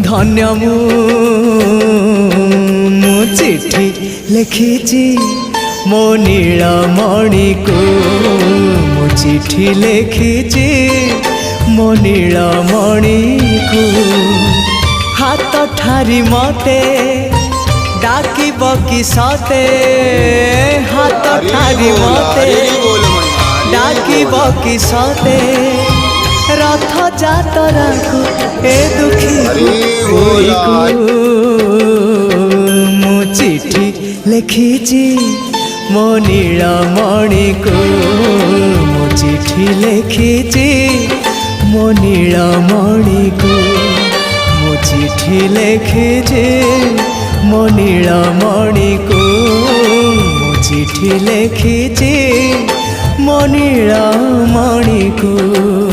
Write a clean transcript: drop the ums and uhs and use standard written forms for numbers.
धन्य मु चिठी लिखिची मो नीलमणि को मु चिठी लिखिची मो नीलमणि को हाथ ठारी मते डाकिब कि सते हाथ ठारी मते डाकिब कि सते रथ जातरा को ए दुखी मु चिठी लिखिची मो नीलमणि को मु चिठी लिखिची मो नीलमणि को मु चिठी लिखिची मो नीलमणि को मु चिठी लिखिची मो नीलमणि को।